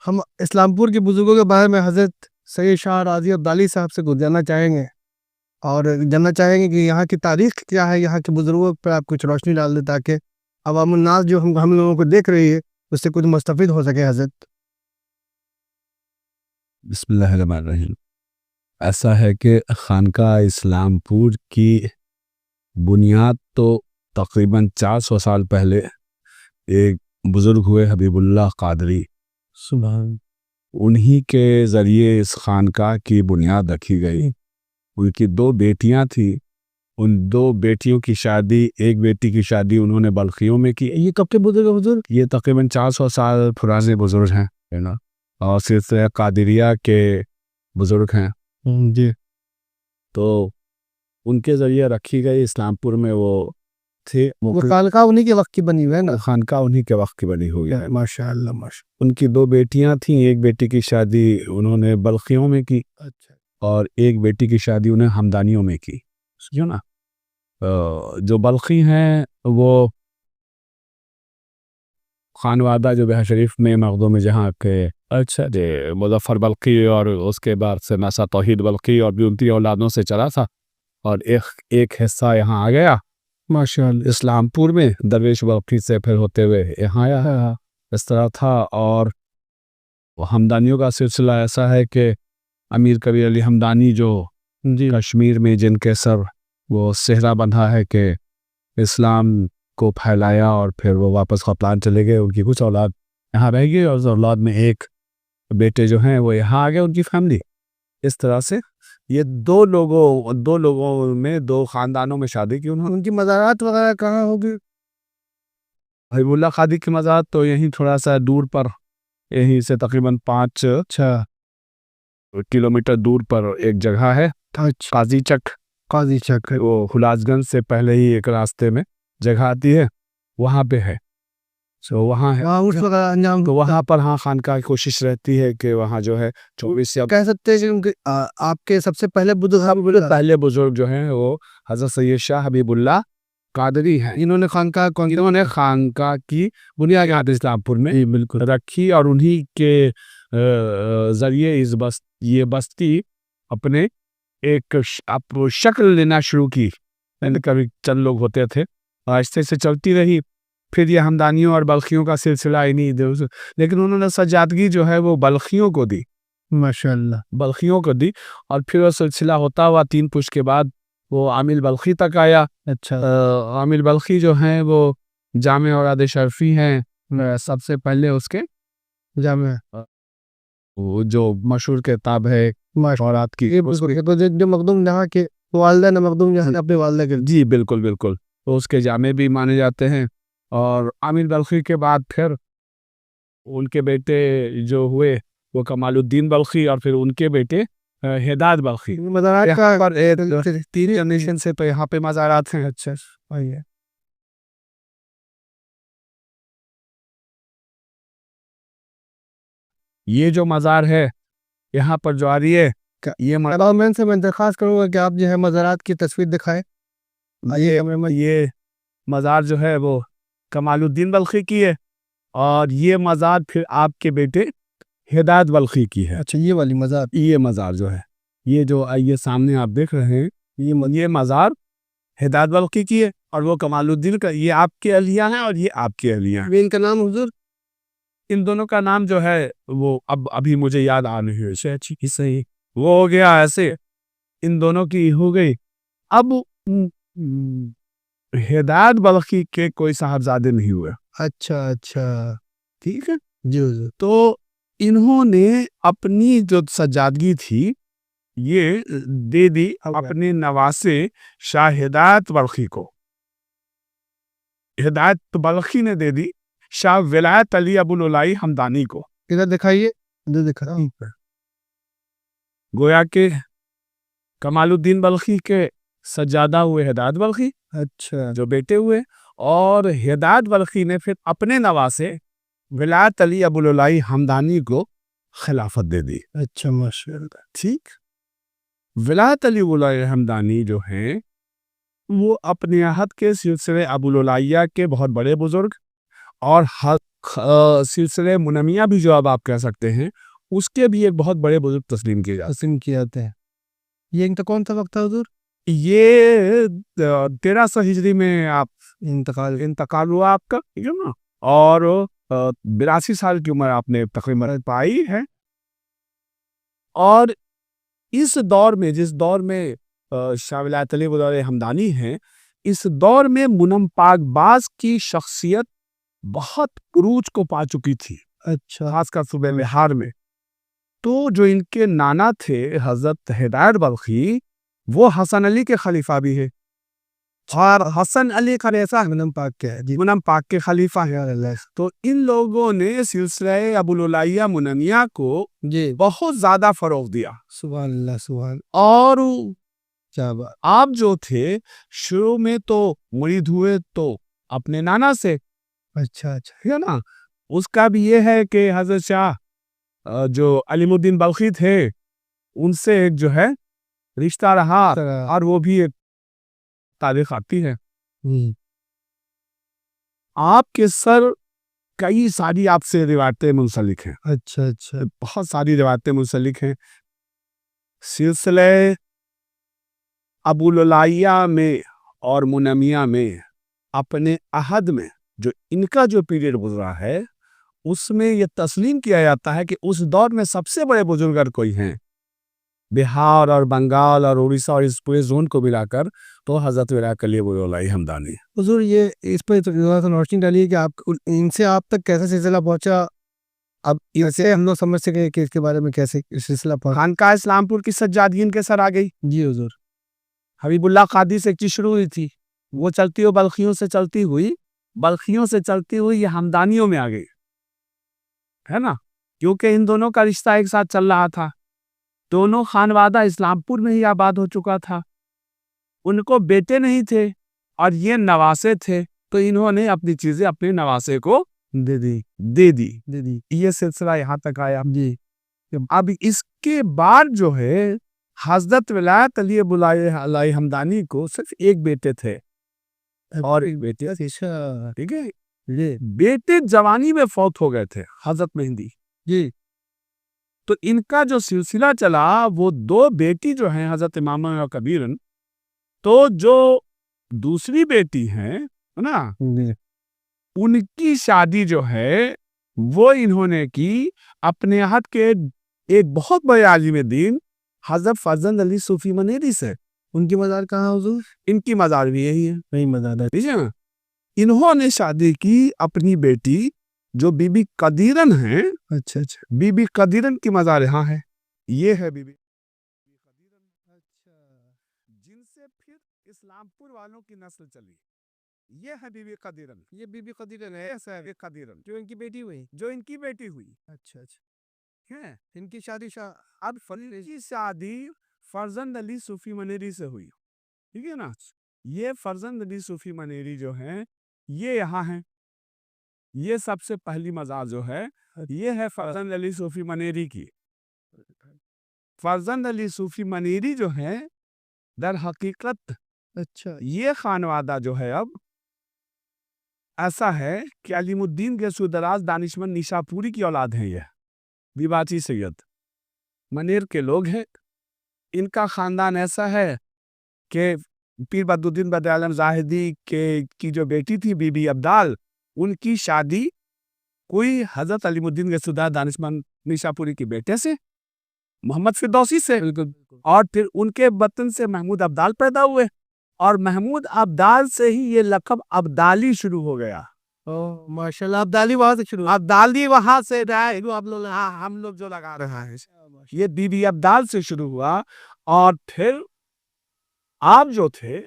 ہم اسلام پور کے بزرگوں کے بارے میں حضرت سید شاہ راضی عبدالی صاحب سے کچھ جاننا چاہیں گے، اور جاننا چاہیں گے کہ یہاں کی تاریخ کیا ہے، یہاں کے بزرگوں پر آپ کچھ روشنی ڈال دیں تاکہ عوام الناس جو ہم لوگوں کو دیکھ رہی ہے اس سے کچھ مستفید ہو سکے حضرت۔ بسم اللہ الرحمن الرحیم۔ ایسا ہے کہ خانقاہ اسلام پور کی بنیاد تو تقریباً 400 سال پہلے ایک بزرگ ہوئے حبیب اللہ قادری، سبحان، انہی کے ذریعے اس خانقاہ کی بنیاد رکھی گئی۔ ان کی 2 بیٹیاں تھیں، ان 2 بیٹیوں کی شادی، ایک بیٹی کی شادی انہوں نے بلخیوں میں کی۔ یہ کب کے بزرگ؟ یہ تقریباً 400 سال پرانے بزرگ ہیں نا، اور سلسلہ قادریہ کے بزرگ ہیں جی۔ تو ان کے ذریعے رکھی گئی اسلام پور میں۔ وہ تھے وہ خانقاہ انہی کے وقت کی بنی ہوئی ہے نا؟ خانقاہ انہی کے وقت کی بنی ہوئی ہے۔ ماشاء اللہ ماشاء ان کی 2 بیٹیاں تھیں، ایک بیٹی کی شادی انہوں نے بلخیوں میں کی، اللہ۔ اچھا، اور ایک بیٹی کی شادی انہیں ہمدانیوں میں کی، سمجھو نا۔ جو بلخی ہیں وہ خانوادہ جو بہار شریف میں مخدوم جہاں کے اچھا مظفر بلخی، اور اس کے بعد سے نسا توحید بلخی، اور بھی ان کی اولادوں سے چلا تھا، اور ایک حصہ یہاں آ گیا ماشاء اللہ، اسلام پور میں، درویش بلخی سے پھر ہوتے ہوئے یہاں آیا، اس طرح تھا۔ اور ہمدانیوں کا سلسلہ ایسا ہے کہ امیر کبیر علی ہمدانی جو جی، کشمیر میں جن کے سر وہ صحرا بندھا ہے کہ اسلام کو پھیلایا، اور پھر وہ واپس قپلان چلے گئے، ان کی کچھ اولاد یہاں رہ گئی، اور اس اولاد میں ایک بیٹے جو ہیں وہ یہاں آ گئے، ان کی فیملی۔ اس طرح سے یہ 2 لوگوں میں 2 خاندانوں میں شادی کی انہوں نے۔ ان کی مزارات وغیرہ کہاں ہوگی؟ حبیب اللہ قادری کی مزارات تو یہیں تھوڑا سا دور پر، یہیں سے تقریباً 5 کلومیٹر دور پر ایک جگہ ہے، قاضی چک، وہ ہلاس گنج سے پہلے ہی ایک راستے میں جگہ آتی ہے، وہاں پہ ہے، وہاں ہے اس وقت انجام، تو وہاں پر ہاں خانقاہ کی کوشش رہتی ہے کہ وہاں جو ہے 24 کہہ سکتے ہیں کہ آپ کے سب سے پہلے پہلے بزرگ جو ہیں وہ حضرت سید شاہ حبیب اللہ قادری ہیں۔ انہوں نے خانقاہ کی بنیاد یہاں اسلام پور میں رکھی، اور انہی کے ذریعے یہ بستی اپنے ایک شکل لینا شروع کی۔ کبھی چند لوگ ہوتے تھے، آہستہ سے چلتی رہی، پھر یہ ہمدانیوں اور بلخیوں کا سلسلہ ہی نہیں، لیکن انہوں نے سجادگی جو ہے وہ بلخیوں کو دی، ماشاء اللہ، بلخیوں کو دی، اور پھر وہ سلسلہ ہوتا ہوا 3 پشت کے بعد وہ عامل بلخی تک آیا۔ اچھا، عامل بلخی جو ہیں وہ جامع اوراد شرفی ہیں، سب سے پہلے اس کے جامع وہ جو مشہور کتاب ہے اوراد کی، جو مخدوم جہاں کے والدہ نے مخدوم جہاں اپنے والدہ کے، جی بالکل تو اس کے جامع بھی مانے جاتے ہیں۔ اور عامل بلخی کے بعد پھر ان کے بیٹے جو ہوئے وہ کمال الدین بلخی، اور پھر ان کے بیٹے ہدایت بلخی۔ مزارات کا پر 3 جنریشن سے تو یہاں پہ مزارات ہیں۔ اچھا یہ جو مزار ہے یہاں پر جو آ رہی ہے، یہ گورنمنٹ سے میں درخواست کروں گا کہ آپ جو ہے مزارات کی تصویر دکھائیں۔ یہ مزار جو ہے وہ کمال الدین بلخی کی ہے، اور یہ مزار پھر آپ کے بیٹے ہدایت بلخی کی ہے۔ اچھا، یہ والی مزار، یہ مزار جو ہے، یہ سامنے آپ دیکھ رہے ہیں، یہ مزار ہدایت بلخی کی ہے، اور وہ کمال الدین کا، یہ آپ کے اہلیہ ہیں اور یہ آپ کے اہلیہ ہیں۔ ان کا نام حضور، ان دونوں کا نام جو ہے وہ ابھی مجھے یاد آ نہیں ہے، صحیح وہ ہو گیا ایسے، ان دونوں کی ہو گئی۔ اب ہدایت بلخی کے کوئی صاحبزادے نہیں ہوئے۔ اچھا، ٹھیک ہے جی حضور، تو انہوں نے اپنی جو سجادگی تھی یہ دے دی اپنے نواسے شاہ ہدایت بلخی کو۔ ہدایت بلخی نے دے دی شاہ ولایت علی ابوالعلائی ہمدانی کو۔ ادھر دکھائیے، ادھر دکھا، گویا کہ کمال الدین بلخی کے سجادہ ہوئے ہدایت بلخی، اچھا، جو بیٹے ہوئے، اور ہدایت بلخی نے پھر اپنے نواسے ولایت علی ابوالعلائی ہمدانی کو خلافت دے دی۔ اچھا، ماشاء اللہ، ٹھیک۔ ولایت علی ابوالعلائی ہمدانی جو ہیں وہ اپنے عہد کے سلسلے ابوالعلائیہ کے بہت بڑے بزرگ، اور سلسلے منمیہ بھی جو اب آپ کہہ سکتے ہیں، اس کے بھی ایک بہت بڑے بزرگ تسلیم کیے جاتے تسلیم کیے جاتے ہیں. یہ ان کا کون سا وقت تھا حضور؟ ہیں. یہ 1300 ہجری میں آپ انتقال ہوا آپ کا، ٹھیک ہے نا، اور 82 سال کی عمر آپ نے تقریباً پائی ہے. اور اس دور میں، جس دور میں شاہ ولایت علی بلال ہمدانی ہیں، اس دور میں منم پاک باز کی شخصیت بہت عروج کو پا چکی تھی، اچھا. خاص کر صوبہ بہار میں. تو جو ان کے نانا تھے حضرت ہدایت بلخی، وہ حسن علی کے خلیفہ بھی ہے، اور حسن علی کا ایسا منم پاک کے ہے جی. منم پاک کے خلیفہ ہے. تو ان لوگوں نے سلسلہ ابو العالیہ منمیہ کو جی. بہت زیادہ فروغ دیا. سبحان اللہ سبحان. اور کیا بات. آپ جو تھے شروع میں تو مرید ہوئے تو اپنے نانا سے، اچھا اچھا. ہے نا. اس کا بھی یہ ہے کہ حضرت شاہ جو علیم الدین بلخی تھے، ان سے ایک جو ہے رشتہ رہا، اور وہ بھی ایک تاریخ آتی ہے. آپ کے سر کئی ساری آپ سے روایتیں منسلک ہیں. اچھا اچھا. بہت ساری روایتیں منسلک ہیں. سلسلہ ابو العالیہ میں اور منمیہ میں اپنے عہد میں جو ان کا جو پیریڈ گزرا ہے، اس میں یہ تسلیم کیا جاتا ہے کہ اس دور میں سب سے بڑے بزرگر کوئی ہیں بہار اور بنگال اور اڑیسہ اور اس پورے زون کو ملا کر، تو حضرت ولایت علی بلال ہمدانی. حضور یہ اس پہ روشنی ڈالیے کہ آپ ان سے آپ تک کیسا سلسلہ پہنچا. اب اسے ہم لوگ سمجھ سکے کہ اس کے بارے میں کیسے سلسلہ پہنچا. خانقاہ اسلام پور کی سجادین کے سر آ گئی. جی حضور. حبیب اللہ قادری سے چیز شروع ہوئی تھی، وہ چلتی ہوئی بلخیوں سے چلتی ہوئی یہ ہمدانیوں میں آ گئی، ہے نا. کیونکہ ان دونوں کا رشتہ ایک ساتھ چل رہا تھا. دونوں خانوادہ اسلام پور میں ہی آباد ہو چکا تھا. ان کو بیٹے نہیں تھے اور یہ نواسے تھے، تو انہوں نے اپنی چیزیں اپنے نواسے کو دے دی. یہ سلسلہ یہاں تک آیا. جی. اب اس کے بعد جو ہے حضرت ولایت علی بلال ہمدانی کو صرف ایک بیٹے تھے اور ایک بیٹے. ٹھیک ہے. بیٹے جوانی میں فوت ہو گئے تھے، حضرت مہندی. جی. تو ان کا جو سلسلہ چلا، وہ دو بیٹی جو ہیں حضرت امامہ اور کبیرن، تو جو دوسری بیٹی ہیں نا، ان کی شادی جو ہے وہ انہوں نے کی اپنے عہد کے ایک بہت بڑے عالم دین حضرت فرزند علی صوفی منیری سے. ان کی مزار کہاں حضور؟ ان کی مزار بھی یہی ہے. نہیں مزار ہے. ٹھیک ہے نا. انہوں نے شادی کی اپنی بیٹی جو بی بی قدیرن ہیں. اچھا اچھا. بی بی قدیرن کی مزار یہاں ہے. یہ ہے بی بی قدیرن. اچھا. جن سے پھر اسلام پور والوں کی نسل چلی. یہ ہے بی بی قدیرن. یہ بی بی قدیرن ہے. ایسا ہے قدیرن جو ان کی بیٹی ہوئی. اچھا اچھا. ہے. ان کی شادی اب کی شادی فرزند علی صوفی منیری سے ہوئی. ٹھیک ہے نا. یہ فرزند علی صوفی منیری جو ہیں یہ یہاں ہیں. یہ سب سے پہلی مزار جو ہے یہ ہے فرزند علی صوفی منیری کی. فرزند علی صوفی منیری جو ہیں در حقیقت اچھا یہ خانوادہ جو ہے اب ایسا ہے کہ علیم الدین کے سودراز دانشمند نیشا پوری کی اولاد ہیں. یہ بیباچی سید منیر کے لوگ ہیں. ان کا خاندان ایسا ہے کہ پیر بدرالدین بدر عالم زاہدی کی جو بیٹی تھی بی بی عبدال، ان کی شادی کوئی حضرت علیم الدین کے سودراز دانشمند نیشا پوری کے بیٹے سے، محمد فردوسی سے، اور پھر ان کے بطن سے محمود عبدال پیدا ہوئے، اور محمود عبدال سے ہی یہ لقب عبدالی شروع ہو گیا. ماشاءاللہ. عبدالی وہاں سے شروع. عبدالی وہاں سے ہم لوگ جو لگا رہا ہے یہ بی بی عبدال سے شروع ہوا. اور پھر آپ جو تھے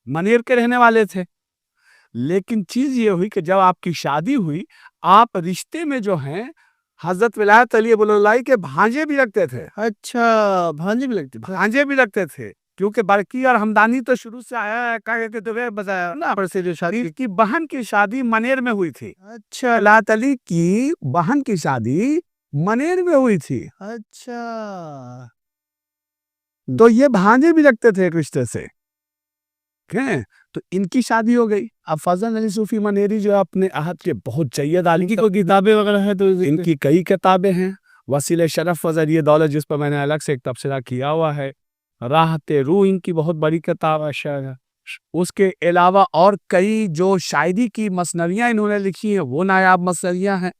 منیر کے رہنے والے تھے، لیکن چیز یہ ہوئی کہ جب آپ کی شادی ہوئی، آپ رشتے میں جو ہیں حضرت ولایت علی بلال کے بھانجے بھی رکھتے تھے. اچھا. بھانجے بھی لگتے تھے کیونکہ برقی اور ہمدانی تو شروع سے آیا ہے کہ بہن کی شادی منیر میں ہوئی تھی. اچھا. ولایت علی کی بہن کی شادی منیر میں ہوئی تھی. اچھا. تو یہ بھانجے بھی رکھتے تھے ایک رشتے سے. ہیں تو ان کی شادی ہو گئی. اب فضل علی صوفی منیری جو اپنے عہد کے بہت جید عالم کی کوئی کتابیں وغیرہ ہیں تو ان کی کئی کتابیں ہیں. وسیلہ شرف و ذریعہ دولت جس پر میں نے الگ سے ایک تبصرہ کیا ہوا ہے. راحت روح ان کی بہت بڑی کتاب ہے. اس کے علاوہ اور کئی جو شاعری کی مثنویاں انہوں نے لکھی ہیں وہ نایاب مثنویاں ہیں.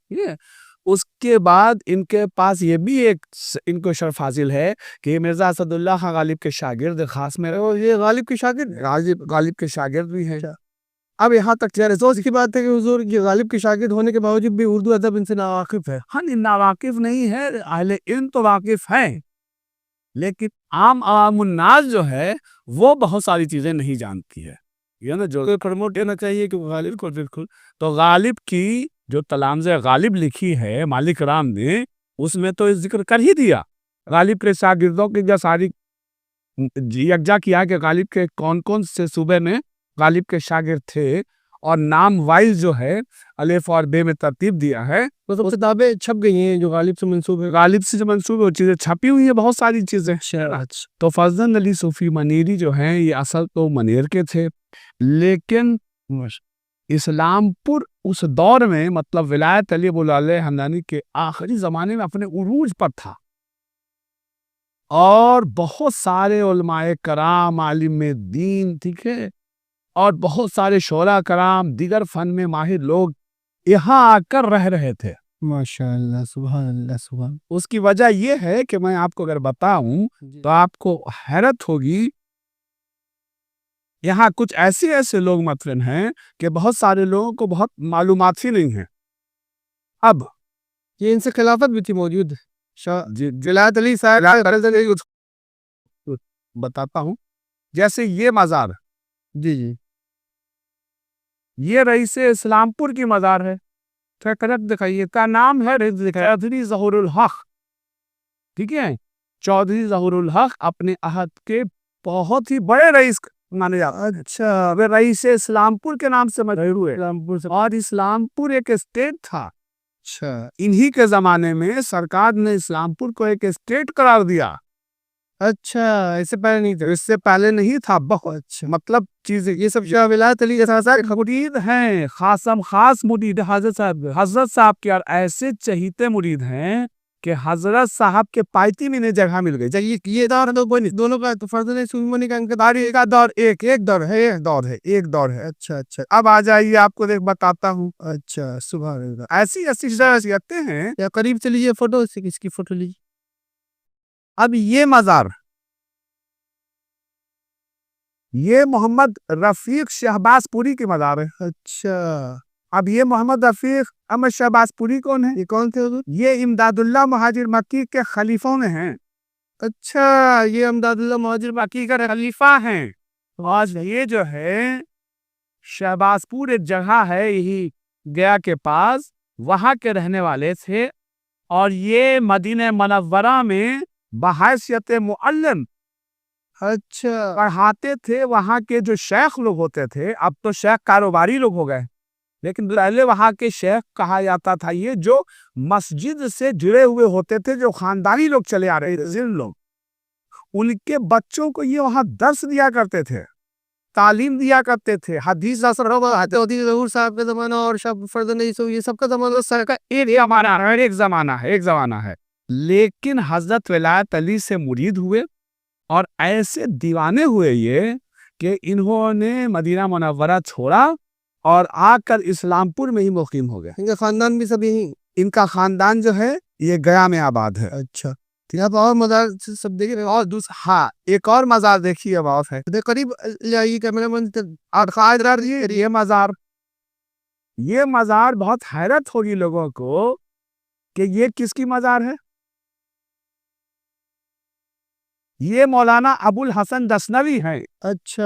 اس کے بعد ان کے پاس یہ بھی ایک ان کو شرف حاصل ہے کہ مرزا اسد اللہ خان غالب کے شاگرد خاص میں رہے. یہ غالب کے شاگرد غالب کے شاگرد بھی ہیں. اب یہاں تک افسوس کی بات ہے کہ حضور یہ غالب کے شاگرد ہونے کے باوجود بھی اردو ادب ان سے ناواقف ہے. ہاں ناواقف نہیں ہے, اہل علم تو واقف ہیں, لیکن عام الناس جو ہے وہ بہت ساری چیزیں نہیں جانتی ہے. یہ نا جو پروموٹ دینا چاہیے کہ غالب کو بالکل. تو غالب کی جو تلامذہ غالب لکھی ہے مالک رام نے, اس میں تو ذکر کر ہی دیا غالب کے شاگردوں کی جو ساری یکجا کیا کہ غالب کے کون کون سے صوبے میں غالب کے شاگرد تھے, اور نام وائز جو ہے الف اور بے میں ترتیب دیا ہے. وہ کتابیں چھپ گئی ہیں جو غالب سے منسوب ہے. غالب سے جو منسوب ہے وہ چیزیں چھپی ہوئی ہیں, بہت ساری چیزیں. تو فضل علی صوفی منیری جو ہیں یہ اصل تو منیر کے تھے, لیکن اسلام پور اس دور میں مطلب ولایت علی ابو العلا حمدانی کے آخری زمانے میں اپنے عروج پر تھا, اور بہت سارے علماء کرام عالم دین ٹھیک ہے اور بہت سارے شعراء کرام دیگر فن میں ماہر لوگ یہاں آ کر رہ رہے تھے. ماشاءاللہ, سبحان اللہ, سبحان. اس کی وجہ یہ ہے کہ میں آپ کو اگر بتاؤں تو آپ کو حیرت ہوگی. یہاں کچھ ایسے لوگ مثلاً ہیں کہ بہت سارے لوگوں کو بہت معلومات ہی نہیں ہیں. اب یہ ان سے خلافت بھی تھی موجود. ولایت علی صاحب بتاتا ہوں, جیسے یہ مزار, جی یہ رئیس اسلام پور کی مزار ہے. دکھائیے کا نام ہے چودھری ظہور الحق. ٹھیک ہے, چودھری ظہور الحق اپنے عہد کے بہت ہی بڑے رئیس مانے جاتے ہیں. اچھا, وہ رئیس اسلام پور کے نام سے مشہور ہوئے, اور اسلام پور ایک اسٹیٹ تھا. اچھا, انہی کے زمانے میں سرکار نے اسلام پور کو ایک اسٹیٹ قرار دیا. اچھا, اس سے پہلے نہیں تھا. اس سے پہلے نہیں تھا. بہت اچھا, مطلب چیزیں یہ سب شاہ ولایت علی کے ساتھ مرید ہیں, خاص مرید حضرت صاحب کے, اور ایسے چہیتے مرید ہیں کہ حضرت صاحب کے پائتی میں جگہ مل گئی. یہ دور تو کوئی نہیں, دونوں کا تو فضل صوفی منی کا انقطاعی کا دور ایک دور ہے. اچھا, اب آ جائیے آپ کو بتاتا ہوں. اچھا, سبحان اللہ. ایسی شخصیتیں ہیں. یا قریب سے لیجیے فوٹو, سے کس کی فوٹو لیجیے. اب یہ مزار, یہ محمد رفیق شہباز پوری کی مزار ہے. اچھا, اب یہ محمد رفیق احمد شہباز پوری کون ہے؟ یہ کون تھے حضور؟ یہ امداد اللہ مہاجر مکی کے خلیفوں میں ہیں. اچھا, یہ امداد اللہ مہاجر مکی کا خلیفہ ہیں. آج یہ جو ہے شہباز پور ایک جگہ ہے یہی گیا کے پاس, وہاں کے رہنے والے تھے, اور یہ مدینہ منورہ میں بحیثیت معلم اچھا پڑھاتے تھے. وہاں کے جو شیخ لوگ ہوتے تھے, اب تو شیخ کاروباری لوگ ہو گئے, لیکن پہلے وہاں کے شیخ کہا جاتا تھا یہ جو مسجد سے جڑے ہوئے ہوتے تھے, جو خاندانی لوگ چلے آ رہے تھے لوگ, ان کے بچوں کو یہ وہاں درس دیا کرتے تھے, تعلیم دیا کرتے تھے. حدیث ظہور صاحب کا زمانہ اور فضل علی صوفی, یہ سب کا زمانہ سر کا ایک زمانہ ہے. لیکن حضرت ولایت علی سے مرید ہوئے, اور ایسے دیوانے ہوئے یہ کہ انہوں نے مدینہ منورہ چھوڑا اور آ کر اسلام پور میں ہی مقیم ہو گئے. ان کا خاندان بھی سب یہی, ان کا خاندان جو ہے یہ گیا میں آباد ہے. اچھا, آپ اور مزار سب دیکھیں, اور ہاں ایک اور مزار دیکھیے بات ہے, قریب جائیے کیمرہ مین. یہ مزار بہت حیرت ہوگی لوگوں کو کہ یہ کس کی مزار ہے. یہ مولانا ابو الحسن دسنوی ہیں. اچھا,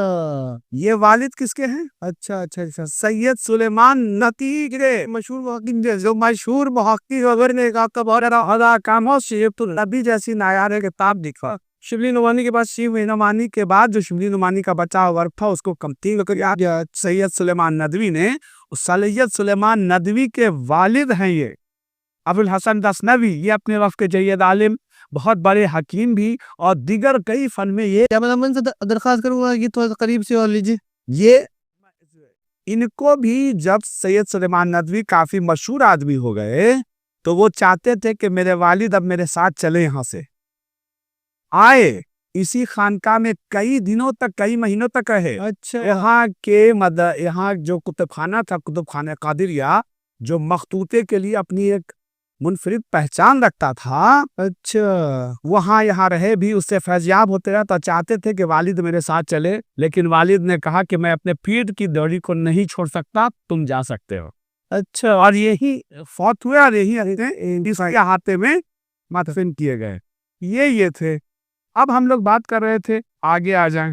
یہ والد کس کے ہیں؟ اچھا, سید سلیمان نتی کے مشہور محقق, جو مشہور محقق وغیرہ نے کہا کاموں سے نبی جیسی نایاب کتاب لکھا. شبلی نعمانی کے بعد نعمانی کے بعد جو شبلی نعمانی کا بچہ ورک تھا اس کو کمتین کر سید سلیمان ندوی نے. سید سلیمان ندوی کے والد ہیں یہ ابو الحسن دسنوی. یہ اپنے وقت کے جید عالم, بہت بڑے حکیم بھی, اور دیگر کئی فن میں. یہ کیا میں سے درخواست کروں گا یہ تھوڑا قریب سے اور لیجیے. یہ ان کو بھی جب سید سلیمان ندوی کافی مشہور آدمی ہو گئے تو وہ چاہتے تھے کہ میرے والد اب میرے ساتھ چلے، یہاں سے آئے، اسی خانقاہ میں کئی دنوں تک، کئی مہینوں تک رہے۔ اچھا یہاں جو کتب خانہ تھا، کتب خانہ قادریہ، جو مخطوطے کے لیے اپنی ایک منفرد پہچان رکھتا تھا، اچھا وہاں یہاں رہے بھی، اس سے فیضیاب ہوتے رہے، تو چاہتے تھے کہ والد میرے ساتھ چلے، لیکن والد نے کہا کہ میں اپنے پیٹ کی دوڑی کو نہیں چھوڑ سکتا، تم جا سکتے ہو۔ اچھا اور یہی فوت ہوئے اور یہی احاطے میں مدفن کیے گئے۔ یہ تھے۔ اب ہم لوگ بات کر رہے تھے، آگے آ جائیں،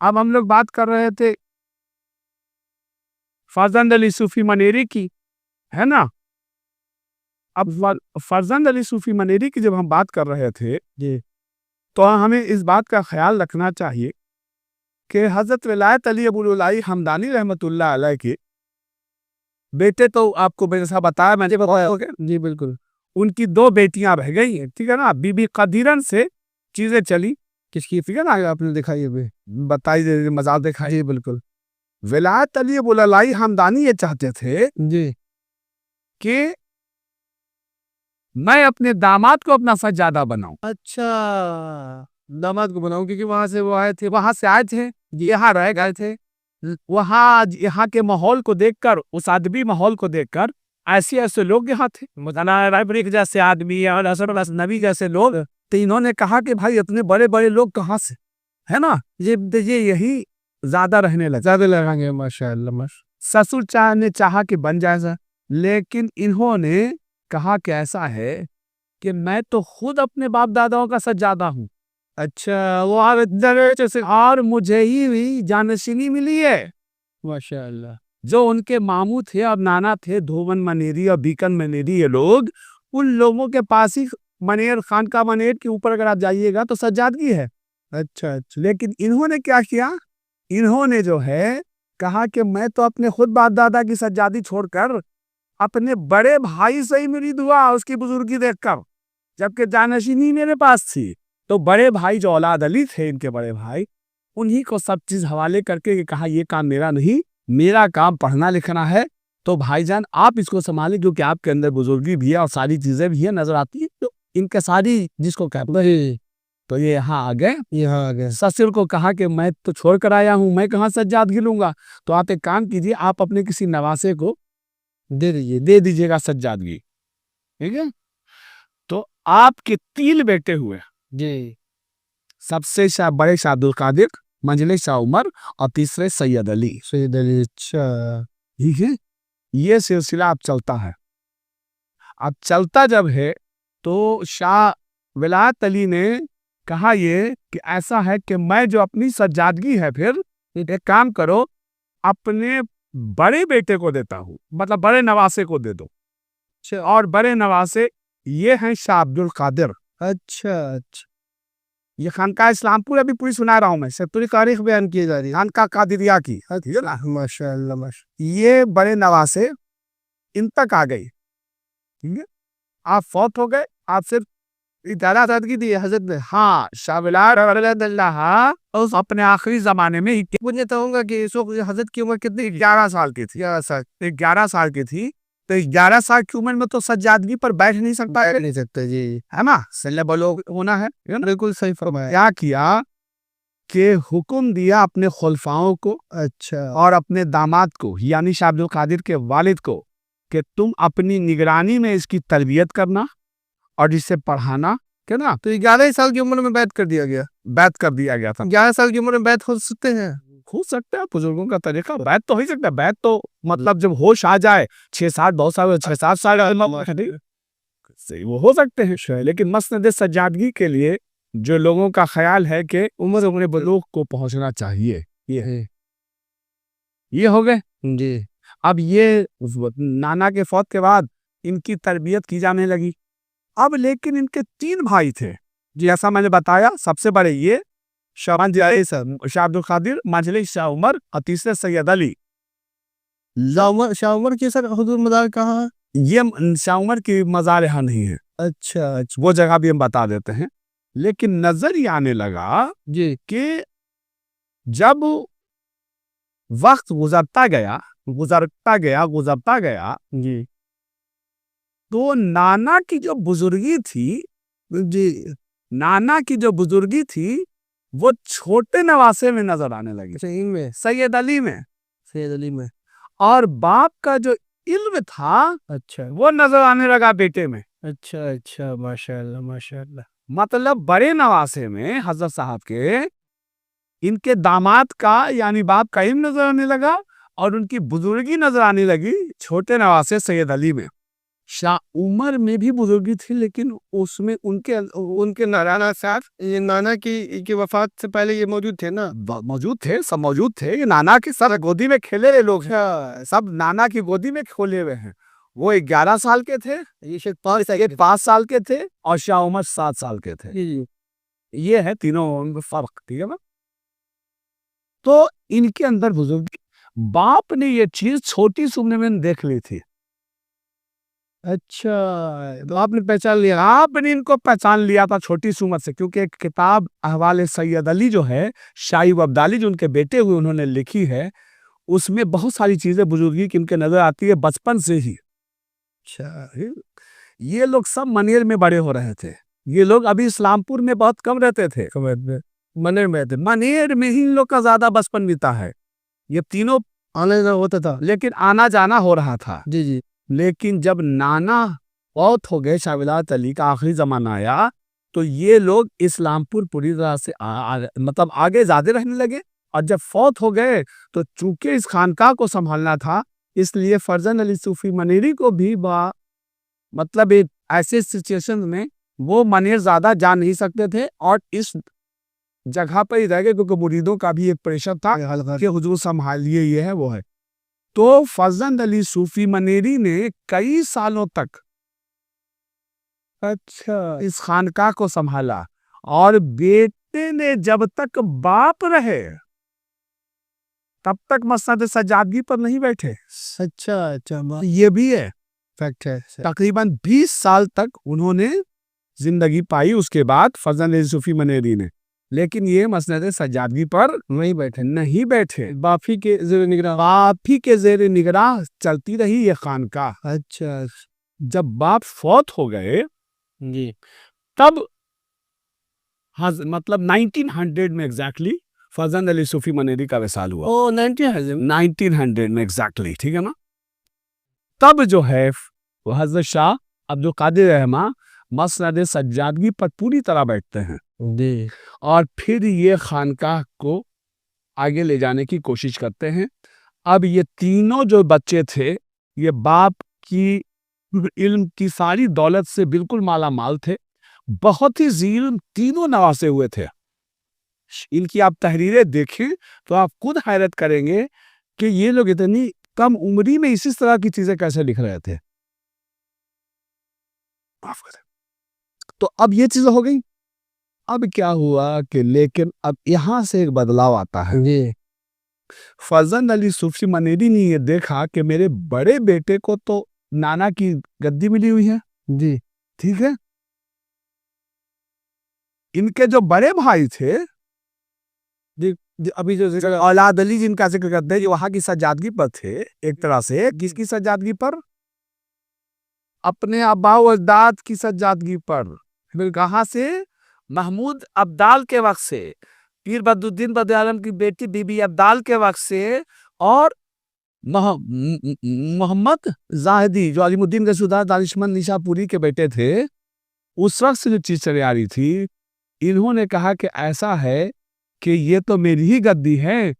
اب ہم لوگ بات کر رہے تھے فرزند علی صوفی منیری کی، ہے نا؟ اب فرزند علی صوفی منیری کی جب ہم بات کر رہے تھے جی تو ہمیں اس بات کا خیال رکھنا چاہیے کہ حضرت ولایت علی ابو العلائی حمدانی رحمۃ اللہ علیہ کے بیٹے، تو آپ کو میں نے بتایا، میں نے بتایا جی بالکل، ان کی 2 بیٹیاں رہ گئی ہیں، ٹھیک ہے نا؟ بی بی قدیرن سے چیزیں چلی، کس کی ٹھیک ہے نا؟ آپ نے دکھائی ابھی؟ بتائی، مزار دکھائی۔ جی بالکل ولایت علی ابو العلائی حمدانی یہ چاہتے تھے جی کہ میں اپنے داماد کو اپنا سجادہ بناؤں۔ اچھا داماد کو بناؤں، کیونکہ وہاں سے وہ آئے تھے، وہاں سے آئے تھے، یہاں رہ گئے تھے، وہاں یہاں کے ماحول کو دیکھ کر، اس ادبی ماحول کو دیکھ کر، ایسے لوگ یہاں تھے، مولانا رائبریک جیسے آدمی اور حسن النبی جیسے لوگ، تو انہوں نے کہا کہ بھائی اتنے بڑے بڑے لوگ کہاں سے، ہے نا؟ یہ یہی زیادہ رہنے لگے، زیادہ لگائیں گے، ماشاء اللہ۔ سسر نے چاہا کہ بن جائے سا، لیکن انہوں نے کہا کہ ایسا ہے کہ میں تو خود اپنے باپ داداؤں کا سجادہ ہوں، اچھا وہ اور مجھے ہی بھی جانشینی ملی ہے، ماشاء اللہ، جو ان کے ماموں تھے اور نانا تھے، دھومن منیری اور بیکن منیری، یہ لوگ، ان لوگوں کے پاس ہی منیر، خانقاہ منیر کے اوپر اگر آپ جائیے گا تو سجادگی ہے۔ اچھا لیکن انہوں نے کیا کیا؟ انہوں نے جو ہے کہا کہ میں تو اپنے خود باپ دادا کی سجادی چھوڑ کر اپنے بڑے بھائی سے ہی مرید ہوا، اس کی بزرگی دیکھ کر، جبکہ جانشینی میرے پاس تھی، تو بڑے بھائی جو اولاد علی تھے، ان کے بڑے بھائی، انہی کو سب چیز حوالے کر کے کہا یہ کام میرا نہیں، میرا کام پڑھنا لکھنا ہے، تو بھائی جان آپ اس کو سنبھالیں، کیونکہ آپ کے اندر بزرگی بھی ہے اور ساری چیزیں بھی ہیں، نظر آتی ہیں، تو ان کے ساری جس کو کہتے ہیں، تو یہ یہاں آ گئے، سسر کو کہا کہ میں تو چھوڑ کر آیا ہوں، میں کہاں سجادگی لوں گا، تو آپ ایک کام کیجیے، آپ اپنے کسی نواسے کو دے دیجیے گا سجادگی، ٹھیک ہے؟ تو آپ کے 3 بیٹے ہوئے، جی سب سے بڑے شاہ عبد القادر، منجلے شاہ عمر، اور تیسرے سید علی، اچھا ٹھیک ہے؟ یہ سلسلہ اب چلتا ہے۔ اب چلتا جب ہے تو شاہ ولایت علی نے کہا یہ کہ ایسا ہے کہ میں جو اپنی سجادگی ہے، پھر ایک کام کرو، اپنے بڑے بیٹے کو دیتا ہوں، مطلب بڑے نواسے کو دے دو، اور بڑے نواسے یہ ہیں شاہ عبد القادر۔ اچھا یہ خانقاہ اسلام پور ابھی پوری سنا رہا ہوں میں، پوری تاریخ بیان کی جا رہی ہے خانقاہ قادریہ کی، ماشاء اللہ، یہ بڑے نواسے ان تک آ گئی، ٹھیک ہے؟ آپ فوت ہو گئے، آپ صرف ادارہ سادگی دی حضرت نے، ہاں شاہ ولایت اللہ اپنے آخری زمانے میں مجھے کہوں گا کہ اس وقت حضرت کی عمر کتنی؟ 11 سال کی تھی، 11 سال کی تھی، تو 11 سال کی عمر میں تو سجادگی پر بیٹھ نہیں سکتا، جی، ہے نا؟ سلے بلو ہونا ہے، بالکل صحیح فرمایا۔ کیا کیا کہ حکم دیا اپنے خلفاؤں کو، اچھا اور اپنے داماد کو، یعنی شاہ عبد القادر کے والد کو، کہ تم اپنی نگرانی میں اس کی تربیت کرنا اور اسے پڑھانا، کہ نا؟ تو 11 سال کی عمر میں بیعت کر دیا گیا، بیعت کر دیا گیا تھا۔ 11 سال کی عمر میں بیعت ہو سکتے ہیں؟ ہو سکتا ہے، بزرگوں کا طریقہ، بیعت تو ہو ہی سکتا ہے، بیعت تو مطلب جب ہوش آ جائے، 6-7 بہت سارے 6-7 سال وہ ہو سکتے ہیں، لیکن مسند سجادگی کے لیے جو لوگوں کا خیال ہے کہ عمر بلوغ کو پہنچنا چاہیے، یہ ہو گئے جی۔ اب یہ نانا کے فوت کے بعد ان کی تربیت کی جانے لگی۔ اب لیکن ان کے 3 بھائی تھے، جیسا میں نے بتایا، سب سے بڑے یہ شاہ عبد القادر، منجلے شاہ عمر، اور تیسرے سید علی۔ شاہ عمر کی سر حضور مزار کہاں ہے؟ یہ شاہ عمر کی مزار یہاں نہیں ہے، اچھا وہ جگہ بھی ہم بتا دیتے ہیں، لیکن نظر یہ آنے لگا جی کہ جب وقت گزرتا گیا جی تو نانا کی جو بزرگی تھی وہ چھوٹے نواسے میں نظر آنے لگی، صحیح میں سید علی میں، سید علی میں. اور باپ کا جو علم تھا اچھا وہ نظر آنے لگا بیٹے میں. اچھا ماشاء اللہ ماشاء اللہ. مطلب بڑے نواسے میں حضرت صاحب کے ان کے داماد کا یعنی باپ کا علم نظر آنے لگا اور ان کی بزرگی نظر آنے لگی چھوٹے نواسے سید علی میں. شاہ عمر میں بھی بزرگی تھی لیکن اس میں ان کے نانا صاحب یہ نانا کی وفات سے پہلے یہ موجود تھے نا؟ سب موجود تھے. یہ نانا کی سر گودی میں کھیلے ہوئے لوگ ہیں، سب نانا کی گودی میں کھولے ہوئے ہیں. وہ 11 سال کے تھے، یہ شاید 5 سال کے تھے اور شاہ عمر 7 سال کے تھے. جی یہ ہے تینوں میں فرق، ٹھیک ہے نا؟ تو ان کے اندر بزرگی، باپ نے یہ چیز چھوٹی سی عمر میں دیکھ لی تھی. اچھا تو آپ نے پہچان لیا؟ آپ نے ان کو پہچان لیا تھا چھوٹی سی عمر سے، کیونکہ ایک کتاب احوال سید علی جو ہے، شاہی عبدالی جو ان کے بیٹے ہوئے انہوں نے لکھی ہے، اس میں بہت ساری چیزیں بزرگی کی ان کے نظر آتی ہے بچپن سے ہی. اچھا یہ لوگ سب منیر میں بڑے ہو رہے تھے. یہ لوگ ابھی اسلام پور میں بہت کم رہتے تھے، منیر میں تھے. منیر میں ہی ان لوگ کا زیادہ بچپن بیتا ہے. یہ تینوں آنا جانا ہوتا تھا، لیکن آنا جانا ہو رہا تھا. جی لیکن جب نانا فوت ہو گئے، شاہ ولایت علی کا آخری زمانہ آیا تو یہ لوگ اسلام پور پوری طرح سے مطلب آگے زیادہ رہنے لگے. اور جب فوت ہو گئے تو چونکہ اس خانقاہ کو سنبھالنا تھا، اس لیے فرزند علی صوفی منیری کو بھی مطلب ایک ایسے سچویشن میں وہ منیر زیادہ جان نہیں سکتے تھے اور اس جگہ پر ہی رہ گئے، کیونکہ مریدوں کا بھی ایک پریشر تھا کہ حضور سنبھالیے، یہ ہے وہ ہے. تو فرزند علی صوفی منیری نے کئی سالوں تک اچھا اس خانقاہ کو سنبھالا، اور بیٹے نے جب تک باپ رہے تب تک مسند سجادگی پر نہیں بیٹھے. اچھا یہ بھی ہے فیکٹ ہے. تقریباً 20 سال تک انہوں نے زندگی پائی اس کے بعد فرزند علی صوفی منیری نے، لیکن یہ مسند سجادگی پر نہیں بیٹھے. باپ ہی کے زیر نگراں چلتی رہی یہ خانقاہ. اچھا جب باپ فوت ہو گئے جی تب مطلب 1900 میں ایگزیکٹلی فرزند علی صوفی منیری کا وصال ہوا. 1900 میں ایگزیکٹلی، ٹھیک ہے نا؟ تب جو ہے وہ حضرت شاہ عبدالقادر رحماں مسند سجادگی پر پوری طرح بیٹھتے ہیں جی، اور پھر یہ خانقاہ کو آگے لے جانے کی کوشش کرتے ہیں. اب یہ تینوں جو بچے تھے یہ باپ کی علم کی ساری دولت سے بالکل مالا مال تھے، بہت ہی ذہین تینوں نواسے ہوئے تھے. ان کی آپ تحریریں دیکھیں تو آپ خود حیرت کریں گے کہ یہ لوگ اتنی کم عمری میں اسی طرح کی چیزیں کیسے لکھ رہے تھے. تو اب یہ چیزیں ہو گئی. اب کیا ہوا کہ لیکن اب یہاں سے ایک بدلاؤ آتا ہے. جی فرزند علی صوفی منیری نے یہ دیکھا کہ میرے بڑے بیٹے کو تو نانا کی گدی ملی ہوئی ہے، جی ٹھیک ہے، ان کے جو بڑے بھائی تھے ابھی جو اولاد علی جن کا ذکر کرتے ہیں، جو وہاں کی سجادگی پر تھے، ایک طرح سے کس کی سجادگی پر؟ اپنے آباء و اجداد کی سجادگی پر. پھر کہاں سے؟ محمود ابدال کے وقت سے، پیر بدرالدین بدر عالم کی بیٹی بی بی ابدال کے وقت سے، اور محمد زاہدی جو علیم الدین گسودار دانشمند نیشا پوری کے بیٹے تھے، اس وقت سے جو چیز چلی آ رہی تھی، انہوں نے کہا کہ ایسا ہے کہ یہ تو میری ہی گدی ہے،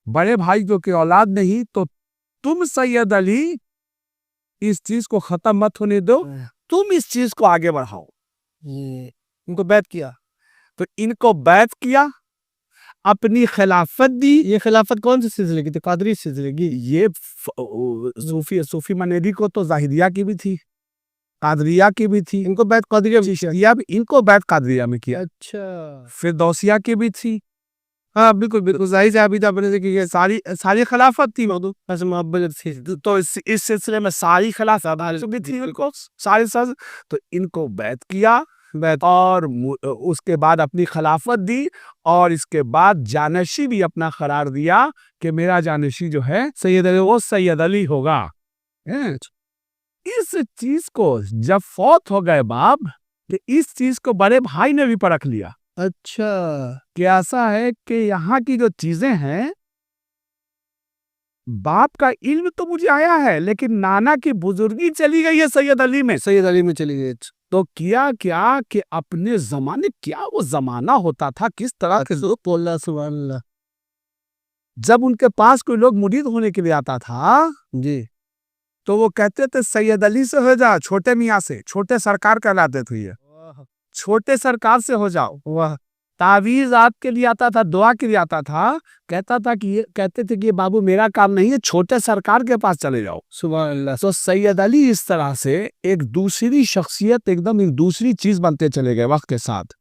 بڑے بھائی جو کہ اولاد نہیں، تو تم سید علی اس چیز کو ختم مت ہونے دو، تم اس چیز کو آگے بڑھاؤ. ان کو بیعت کیا، تو ان کو بیعت کیا، اپنی خلافت دی. یہ خلافت کون سے سلسلے کی تھی؟ قادری سلسلے کی. یہ صوفی منیری کو تو زاہدیہ کی بھی تھی، قادریہ کی بھی تھی. ان کو بیعت قادریہ میں کیا، ان کو بیعت قادریہ میں کیا. اچھا فردوسیہ کی بھی تھی. ہاں بالکل ظاہر سے ابھی آپ نے کہ ساری خلافت تھی موضوع. ایسے محبت تھی تو اس سلسلے میں ساری خلافت بھی تھی ان کو سارے سز. تو ان کو بیعت کیا اور اس کے بعد اپنی خلافت دی اور اس کے بعد جانشی بھی اپنا قرار دیا کہ میرا جانشی جو ہے سید علی وہ سید علی ہوگا. اس چیز کو جب فوت ہو گئے باپ کہ اس چیز کو بڑے بھائی نے بھی پرکھ لیا. اچھا کہ ایسا ہے کہ یہاں کی جو چیزیں ہیں باپ کا علم تو مجھے آیا ہے لیکن نانا کی بزرگی چلی گئی ہے سید علی میں. سید علی میں چلی گئی. تو کیا کہ اپنے زمانے کیا وہ زمانہ ہوتا تھا کس طرح کے اللہ سبحان اللہ. جب ان کے پاس کوئی لوگ مرید ہونے کے لیے آتا تھا جی تو وہ کہتے تھے سید علی سے ہو جا, چھوٹے میاں سے, چھوٹے سرکار کہلاتے تھے, یہ چھوٹے سرکار سے ہو جاؤ. واہ تعویذ آپ کے لیے آتا تھا, دعا کے لیے آتا تھا, کہتے تھے کہ بابو میرا کام نہیں ہے, چھوٹے سرکار کے پاس چلے جاؤ. سبحان اللہ. تو سید علی اس طرح سے ایک دوسری شخصیت, ایک دم ایک دوسری چیز بنتے چلے گئے وقت کے ساتھ.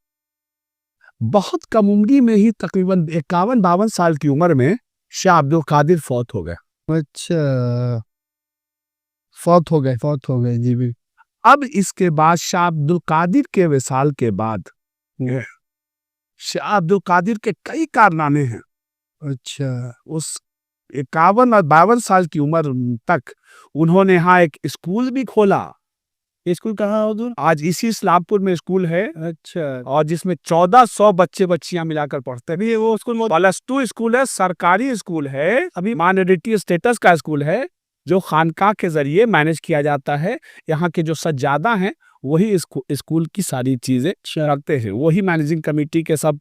بہت کم عمری میں ہی تقریباً 51-52 سال کی عمر میں شاہ عبد القادر فوت ہو گئے. اچھا فوت ہو گئے. جی بھی. اب اس کے بعد شاہ عبد القادر کے وصال کے بعد شاہ عبد القادر کے کئی کارنامے ہیں. اچھا اس 51 اور 52 سال کی عمر تک انہوں نے یہاں ایک اسکول بھی کھولا. اسکول کہاں حضور؟ آج اسی اسلام پور میں اسکول ہے. اچھا اور جس میں 1400 بچے بچیاں ملا کر پڑھتے ہیں. وہ اسکول +2 اسکول ہے, سرکاری اسکول ہے, ابھی مائنورٹی اسٹیٹس کا اسکول ہے جو خانقاہ کے ذریعے مینج کیا جاتا ہے. یہاں کے جو سجادہ ہیں وہی اسکول کی ساری چیزیں رکھتے ہیں, وہی مینیجنگ کمیٹی کے سب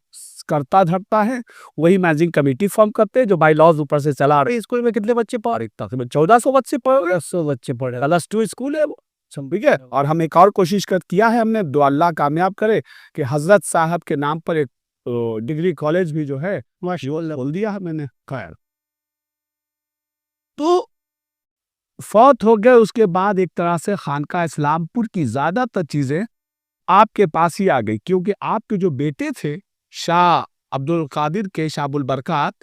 کرتا دھرتا ہے, وہی مینیجنگ کمیٹی فارم کرتے ہیں جو بائی لاز اوپر سے چلا رہے. اسکول میں کتنے بچے پڑھ رہے؟ تقریباً 1400 بچے پڑھ رہے. 100 بچے پڑھ رہے. +2 اسکول ہے وہ, ٹھیک ہے. اور ہم ایک اور کوشش کیا ہے ہم نے, دعا اللہ کامیاب کرے, کہ حضرت صاحب کے نام پر ایک ڈگری کالج بھی جو ہے ماشاءاللہ کھول دیا ہے میں نے. خیر, تو فوت ہو گئے. اس کے بعد ایک طرح سے خانقاہ اسلام پور کی زیادہ تر چیزیں آپ کے پاس ہی آ گئی, کیونکہ آپ کے جو بیٹے تھے شاہ عبد القادر کے, شاہ البرکات,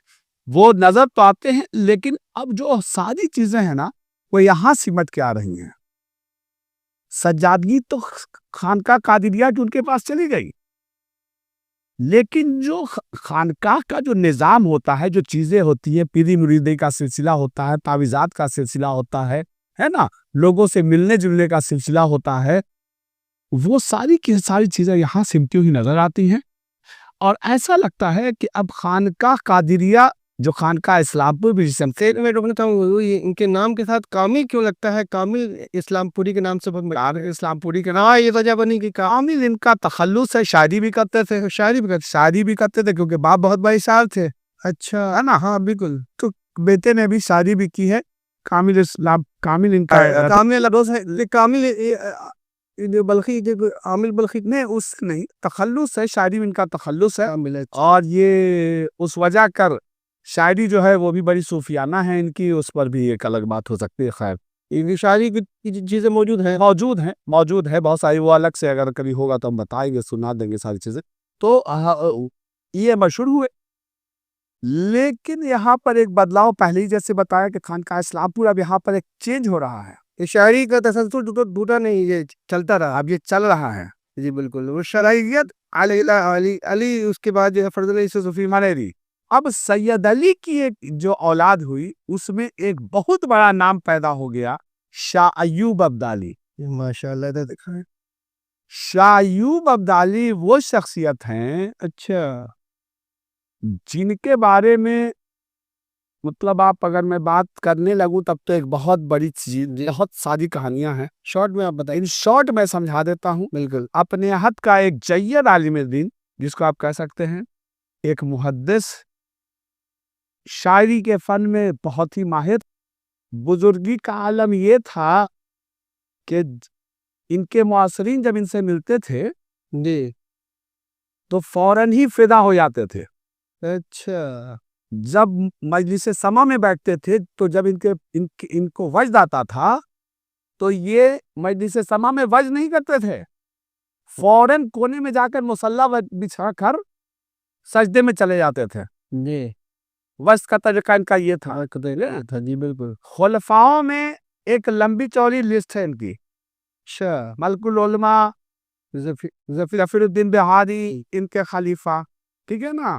وہ نظر تو آتے ہیں لیکن اب جو ساری چیزیں ہیں نا وہ یہاں سمٹ کے آ رہی ہیں. سجادگی تو خانقاہ قادریہ کی ان کے پاس چلی گئی, لیکن جو خانقاہ کا جو نظام ہوتا ہے, جو چیزیں ہوتی ہیں, پیری مریدی کا سلسلہ ہوتا ہے, تعویذات کا سلسلہ ہوتا ہے نا, لوگوں سے ملنے جلنے کا سلسلہ ہوتا ہے, وہ ساری کی ساری چیزیں یہاں سمٹی ہوئی نظر آتی ہیں. اور ایسا لگتا ہے کہ اب خانقاہ قادریہ جو خانقاہ اسلام پور بھی میں روکنا ہوں, ان کے نام کے ساتھ کامل کیوں لگتا ہے؟ کامل اسلام پوری کے نام سے اسلام پوری کے نام یہ وجہ بنی کہ کامل ان کا تخلص ہے. شاعری بھی کرتے تھے, شاعری بھی کرتے تھے کیونکہ باپ بہت بڑے شاعر تھے. اچھا ہے نا, ہاں بالکل. تو بیٹے نے بھی شاعری بھی کی ہے. کامل اسلام, کامل ان کا کامل بلخی, عامل بلخی نہیں, اس نہیں, تخلص ہے, شاعری ان کا تخلص ہے. کامل. اور یہ اس وجہ کر شاعری جو ہے وہ بھی بڑی صوفیانہ ہے ان کی, اس پر بھی ایک الگ بات ہو سکتی ہے. خیر, شاعری کی چیزیں موجود ہیں بہت ساری, وہ الگ سے اگر کبھی ہوگا تو ہم بتائیں گے, سنا دیں گے ساری چیزیں. تو یہ مشہور ہوئے, لیکن یہاں پر ایک بدلاؤ, پہلے ہی جیسے بتایا کہ خانقاہ اسلام پور اب یہاں پر ایک چینج ہو رہا ہے. شاعری کا تسلسل ٹوٹا نہیں, یہ چلتا رہا, اب یہ چل رہا ہے. جی بالکل. وہ شرعیت علی اس کے بعد جو ہے فرض علی صوفی مانیری. اب سید علی کی ایک جو اولاد ہوئی اس میں ایک بہت بڑا نام پیدا ہو گیا, شاہ ایوب ابدالی. ماشاءاللہ دکھائیں. شاہ ایوب ابدالی وہ شخصیت ہیں اچھا جن کے بارے میں مطلب آپ اگر میں بات کرنے لگوں تب تو ایک بہت بڑی چیز, بہت ساری کہانیاں ہیں. شارٹ میں آپ بتائیں. شارٹ میں سمجھا دیتا ہوں. بالکل. اپنے حد کا ایک جید عالم دین, جس کو آپ کہہ سکتے ہیں ایک محدث, شاعری کے فن میں بہت ہی ماہر. بزرگی کا عالم یہ تھا کہ ان کے معاصرین جب ان سے ملتے تھے جی تو فوراً ہی فدا ہو جاتے تھے. اچھا, جب مجلس سما میں بیٹھتے تھے تو جب ان کو وجد آتا تھا تو یہ مجلس سما میں وجد نہیں کرتے تھے, فوراً کونے میں جا کر مصلی بچھا کر سجدے میں چلے جاتے تھے. جی وجد کا طریقہ ان کا یہ تھا. جی بالکل. خلفاؤں میں ایک لمبی چوڑی لسٹ ہے ان کی. اچھا, ملک العلماء, ظفر الدین بہاری ان کے خلیفہ، ٹھیک ہے نا.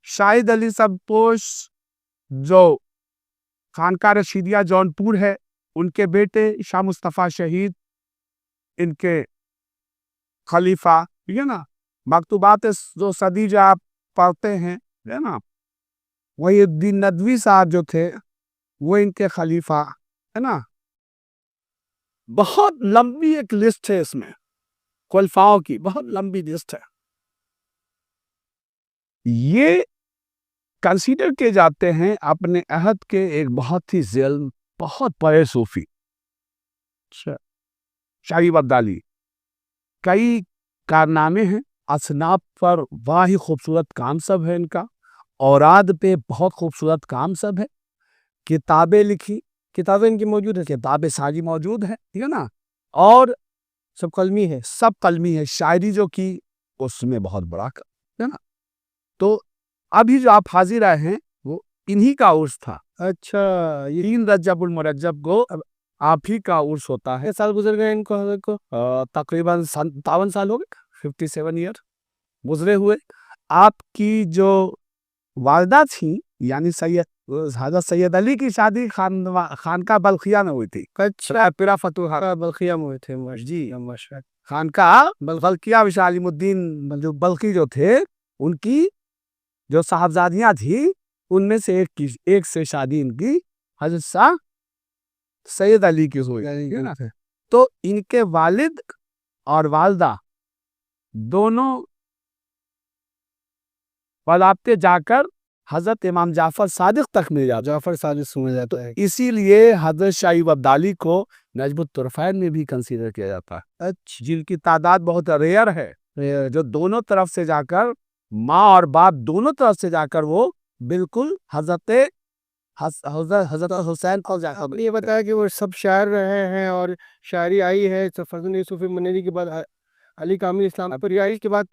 شاہد علی سبکدوش جو خانقاہ رشیدیہ جونپور ہے ان کے بیٹے شاہ مصطفیٰ شہید ان کے خلیفہ، ٹھیک ہے نا. مکتوبات جو صدی جو آپ پڑھتے ہیں ہے نا، وہی الدین ندوی صاحب جو تھے وہ ان کے خلیفہ ہے نا. بہت لمبی ایک لسٹ ہے اس میں خلفاؤں کی، بہت لمبی لسٹ ہے. یہ کنسیڈر کیے جاتے ہیں اپنے عہد کے ایک بہت ہی ظلم، بہت بڑے صوفی شاہی ابدالی. کئی کارنامے ہیں، اصناف پر واہی خوبصورت کام سب ہے ان کا، اوراد پہ بہت خوبصورت کام سب ہے، کتابیں لکھی، کتابیں ان کی موجود ہیں، کتابیں ساری موجود ہیں، ٹھیک ہے نا. اور سب قلمی ہے، سب قلمی ہے. شاعری جو کی اس میں بہت بڑا ہے نا. تو ابھی جو آپ حاضر آئے ہیں وہ انہی کا عرس تھا. اچھا، یہ 3 رجب المرجب کو آپ ہی کا عرس ہوتا ہے. سال گزر گئے ان کو حضرت کو؟ تقریباً 57 سال ہو گئے، 57 ایئر گزرے ہوئے. آپ کی جو والدہ تھی یعنی حضرت سید علی کی شادی خانقاہ بلخیہ میں ہوئی تھی. اچھا، پیرا فتوح بلخیہ میں ہوئے تھے. جی، خانقاہ بلخیہ شاہ عالم الدین جو بلخی جو تھے ان کی جو صاحبزادیاں تھیں ان میں سے ایک سے شادی ان کی حضرت شاہ سید علی کی ہوئی. تو ان کے والد اور والدہ دونوں ولاپتے جا کر حضرت امام جعفر صادق تک مل جاتا. جعفر صادق سمجھ جاتا ہے. اسی لیے حضرت شاہ ایوب ابدالی کو نجم الطرفین میں بھی کنسیڈر کیا جاتا ہے، جن کی تعداد بہت ریئر ہے، جو دونوں طرف سے جا کر ماں اور باپ دونوں طرف سے جا کر وہ بالکل حضرت حسین کو جا کر. یہ بتایا کہ وہ سب شاعر رہے ہیں اور شاعری آئی ہے فرزند یوسف منیری کے بعد، علی کامل اسلام پر آئی کے بعد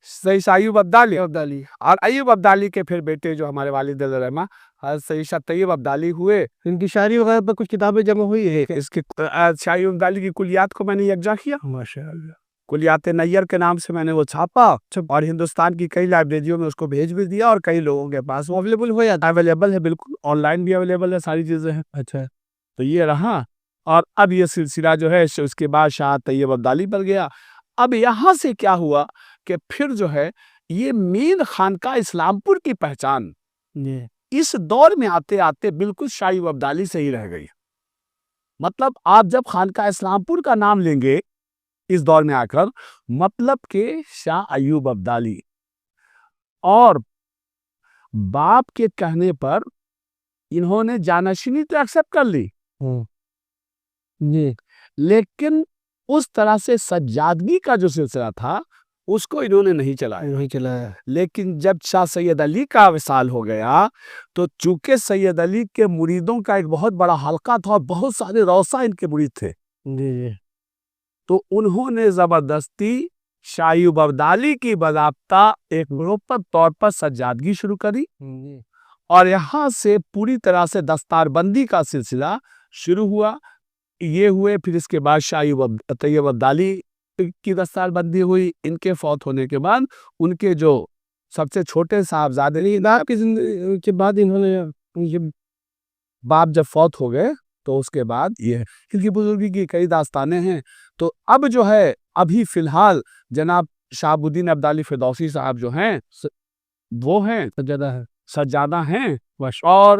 سید شاہ ایوب ابدالی ابدالی، اور ایوب ابدالی کے پھر بیٹے جو ہمارے والد الرحمہ حضرت سید شاہ طیب ابدالی ہوئے. ان کی شاعری وغیرہ پر کچھ کتابیں جمع ہوئی ہے. اس کے شاہ ایوب ابدالی کی کلیات کو میں نے یکجا کیا، ماشاءاللہ، کلیات نیر کے نام سے میں نے وہ چھاپا اور ہندوستان کی کئی لائبریریوں میں اس کو بھیج بھی دیا اور کئی لوگوں کے پاس وہ اویلیبل ہو جاتا اویلیبل ہے. بالکل آن لائن بھی اویلیبل ہے، ساری چیزیں ہیں. اچھا، تو یہ رہا. اور اب یہ سلسلہ جو ہے اس کے بعد شاہ طیب ابدالی پر گیا. اب یہاں سے کیا ہوا کہ پھر جو ہے یہ مین خانقاہ اسلام پور کی پہچان اس دور میں آتے آتے بالکل شاہ ایوب ابدالی سے ہی رہ گئی. مطلب آپ جب خانقاہ اسلام پور کا نام لیں گے اس دور میں آ کر، مطلب کہ شاہ ایوب ابدالی. اور باپ کے کہنے پر انہوں نے جانشینی تو ایکسپٹ کر لی، لیکن اس طرح سے سجادگی کا جو سلسلہ تھا اس کو انہوں نے نہیں چلایا. لیکن جب شاہ سید علی کا وصال ہو گیا تو چونکہ سید علی کے مریدوں کا ایک بہت بڑا حلقہ تھا اور بہت سارے روثہ ان کے مرید تھے، تو انہوں نے زبردستی شاہ ایوب ابدالی کی باضابطہ ایک پراپر طور پر سجادگی شروع کری اور یہاں سے پوری طرح سے دستار بندی کا سلسلہ شروع ہوا. یہ ہوئے پھر اس کے بعد شاہ ایوب طیب ابدالی کی دستار بندی ہوئی. ان کے فوت ہونے کے بعد ان کے جو سب سے چھوٹے صاحبزادے کی زندگی کے بعد انہوں نے باپ جب فوت ہو گئے تو اس کے بعد یہ ان کی بزرگی کی کئی داستانیں ہیں. تو اب جو ہے ابھی فی الحال جناب شہاب الدین ابدالی فردوسی صاحب جو ہیں وہ ہیں سجادہ ہیں اور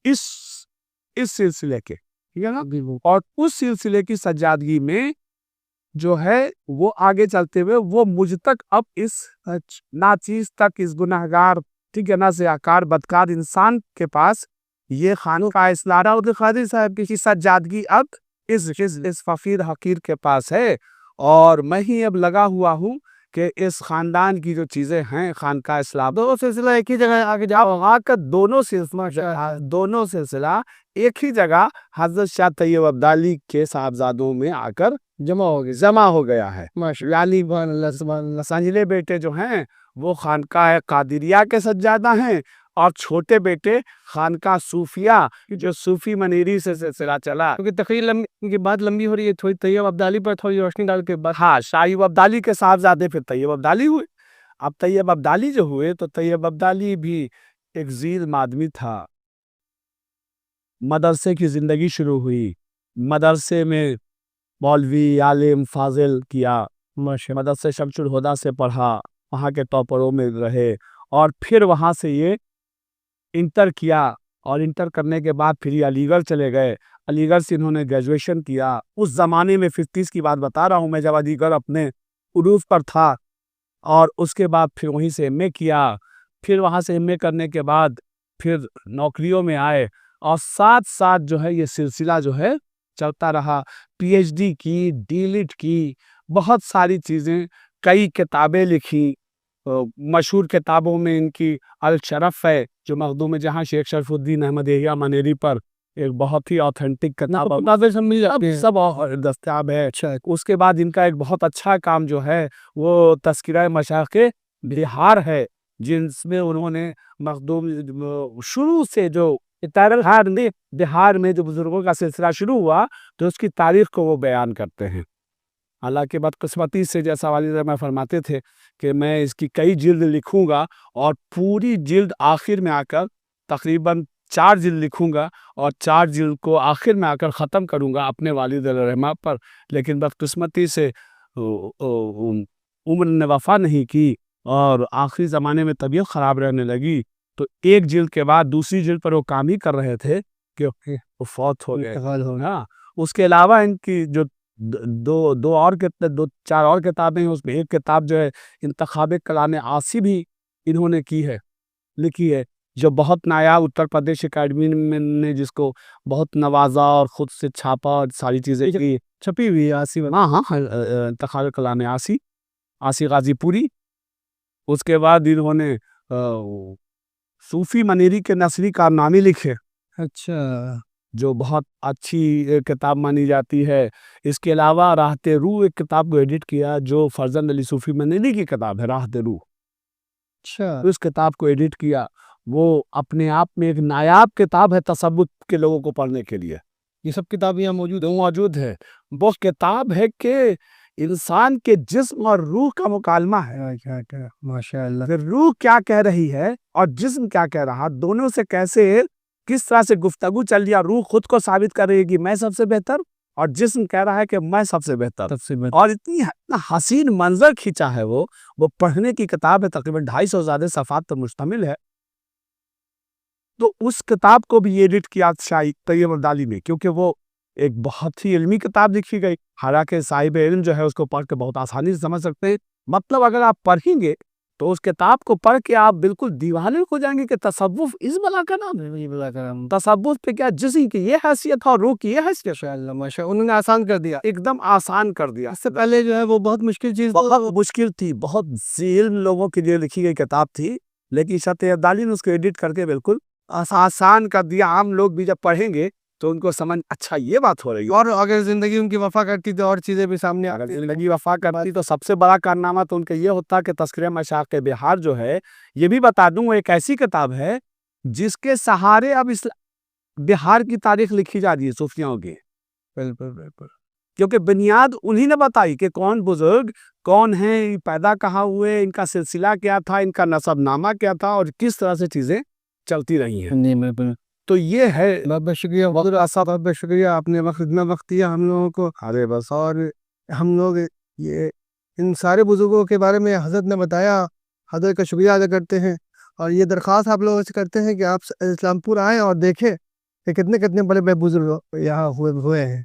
اس سلسلے کے، ٹھیک ہے نا، اور اس سلسلے کی سجادگی میں جو ہے وہ آگے چلتے ہوئے وہ مجھ تک اب اس ناچیز تک، اس گناہگار، ٹھیک ہے نا، زیاکار بدکار انسان کے پاس یہ خانقاہ اسلام قادری صاحب کی سجادگی اب اس فقیر حقیر کے پاس ہے. اور میں ہی اب لگا ہوا ہوں کہ اس خاندان کی جو چیزیں ہیں خانقاہ اسلام دو سلسلہ ایک ہی جگہ آگے جاؤ کر دونوں سلسلہ ایک ہی جگہ حضرت شاہ طیب ابدالی کے صاحبزادوں میں آ کر جمع ہو گیا ہے. یعنی سنجلے بیٹے جو ہیں وہ خانقاہ قادریہ کے سجادہ ہیں اور چھوٹے بیٹے خانقاہ صوفیہ جو صوفی منیری سے سلسلہ چلا. کیونکہ تقریر کی بات لمبی ہو رہی ہے, تھوڑی طیب ابدالی پر تھوڑی روشنی ڈال کے بات. ہاں, شاہیب ابدالی کے صاحبزادے پھر طیب ابدالی ہوئے. اب طیب ابدالی جو ہوئے تو طیب ابدالی بھی ایک ذیل آدمی تھا. مدرسے کی زندگی شروع ہوئی, مدرسے میں مولوی عالم فاضل کیا, مدرسے شمس الہدیٰ سے پڑھا, وہاں کے ٹاپروں میں رہے, اور پھر وہاں سے یہ انٹر کیا, اور انٹر کرنے کے بعد پھر یہ علی گڑھ چلے گئے. علی گڑھ سے انہوں نے گریجویشن کیا. اس زمانے میں 50s کی بات بتا رہا ہوں میں, جب علی گڑھ اپنے عروج پر تھا. اور اس کے بعد پھر وہیں سے ایم اے کیا. پھر وہاں سے ایم اے کرنے کے بعد پھر نوکریوں میں آئے, اور ساتھ ساتھ جو ہے یہ سلسلہ جو ہے چلتا رہا. پی ایچ ڈی کی, ڈی لٹ کی, بہت ساری چیزیں, کئی کتابیں لکھی. مشہور کتابوں میں ان کی الشرف ہے جو مخدوم جہاں شیخ شرف الدین احمد یحییٰ منیری پر ایک بہت ہی آتھینٹک کتاب سب دستیاب ہے. اس کے بعد ان کا ایک بہت اچھا کام جو ہے وہ تذکرہ مشائخ بہار ہے, جس میں انہوں نے مخدوم شروع سے جو بہار میں جو بزرگوں کا سلسلہ شروع ہوا تو اس کی تاریخ کو وہ بیان کرتے ہیں. حالانکہ بدقسمتی سے, جیسا والد میں فرماتے تھے کہ میں اس کی کئی جلد لکھوں گا, اور پوری جلد آخر میں آ کر تقریباً 4 جلد لکھوں گا, اور 4 جلد کو آخر میں آ کر ختم کروں گا اپنے والد علیہ الرحمہ پر. لیکن بدقسمتی سے عمر نے وفا نہیں کی, اور آخری زمانے میں طبیعت خراب رہنے لگی, تو ایک جلد کے بعد دوسری جلد پر وہ کام ہی کر رہے تھے کہ وہ فوت ہو گئے. اس کے علاوہ ان کی جو 4 اور کتابیں ہیں, اس میں ایک کتاب جو ہے انتخاب کلام عاصی بھی انہوں نے کی ہے, لکھی ہے, جو بہت نایاب اتر پردیش اکیڈمی نے جس کو بہت نوازا اور خود سے چھاپا اور ساری چیزیں کی, چھپی ہوئی عاصی. ہاں, انتخاب کلام عاصی غازی پوری. اس کے بعد انہوں نے صوفی منیری کے نثری کارنامے لکھے. اچھا, جو بہت اچھی کتاب مانی جاتی ہے. اس کے علاوہ راحت روح ایک کتاب کو ایڈٹ کیا جو فرزند علی صوفی منیری کی کتاب ہے, راحت روح. اچھا, اس کتاب کو ایڈٹ کیا. وہ اپنے آپ میں ایک نایاب کتاب ہے تصوف کے لوگوں کو پڑھنے کے لیے. یہ سب کتاب یہاں موجود ہے. وہ کتاب ہے کہ انسان کے جسم اور روح کا مکالمہ ہے. ماشاء اللہ. پھر روح کیا کہہ رہی ہے اور جسم کیا کہہ رہا, دونوں سے کیسے کس طرح سے گفتگو چل رہی ہے. روح خود کو ثابت کر رہی ہے کہ میں سب سے بہتر, اور جسم کہہ رہا ہے کہ میں سب سے بہتر. اور اتنا حسین منظر کھینچا ہے وہ پڑھنے کی کتاب ہے, تقریباً 250 زیادہ صفحات پر مشتمل ہے. تو اس کتاب کو بھی ایڈٹ کیا شاہی طیب ابدالی میں, کیونکہ وہ ایک بہت ہی علمی کتاب لکھی گئی. حالانکہ صاحب علم جو ہے اس کو پڑھ کے بہت آسانی سے سمجھ سکتے ہیں. مطلب اگر آپ پڑھیں گے تو اس کتاب کو پڑھ کے آپ بالکل دیوانے ہو جائیں گے کہ تصوف اس بلا کا نام ہے. تصوف پہ کیا جسم کی یہ حیثیت اور روح کی یہ حیثیت. ماشاءاللہ, انہوں نے آسان کر دیا, ایک دم آسان کر دیا. اس سے پہلے جو ہے وہ بہت مشکل چیز, بہت مشکل تھی, بہت ذیل لوگوں کے لیے لکھی گئی کتاب تھی. لیکن شاہ طیب ابدالی نے اس کو ایڈٹ کر کے بالکل آسان کر دیا. عام لوگ بھی جب پڑھیں گے تو ان کو سمجھ اچھا یہ بات ہو رہی ہے. اور اگر زندگی ان کی وفا کرتی تو اور چیزیں بھی سامنے اگر زندگی وفا کرتی تو سب سے بڑا کارنامہ تو ان کا یہ ہوتا کہ تذکرہ مشائخ بہار جو ہے, یہ بھی بتا دوں, ایک ایسی کتاب ہے جس کے سہارے اب بہار کی تاریخ لکھی جا رہی ہے صوفیوں کی. بالکل. کیونکہ بنیاد انہی نے بتائی کہ کون بزرگ کون ہیں, پیدا کہاں ہوئے, ان کا سلسلہ کیا تھا, ان کا نسب نامہ کیا تھا, اور کس طرح سے چیزیں چلتی رہی ہیں. تو یہ ہے. بہت شکریہ, بہت شکریہ, آپ نے اتنا وقت دیا ہم لوگوں کو. ارے بس, اور ہم لوگ یہ ان سارے بزرگوں کے بارے میں حضرت نے بتایا, حضرت کا شکریہ ادا کرتے ہیں. اور یہ درخواست آپ لوگوں سے کرتے ہیں کہ آپ اسلام پور آئیں اور دیکھیں کہ کتنے بڑے بزرگ یہاں ہوئے ہیں.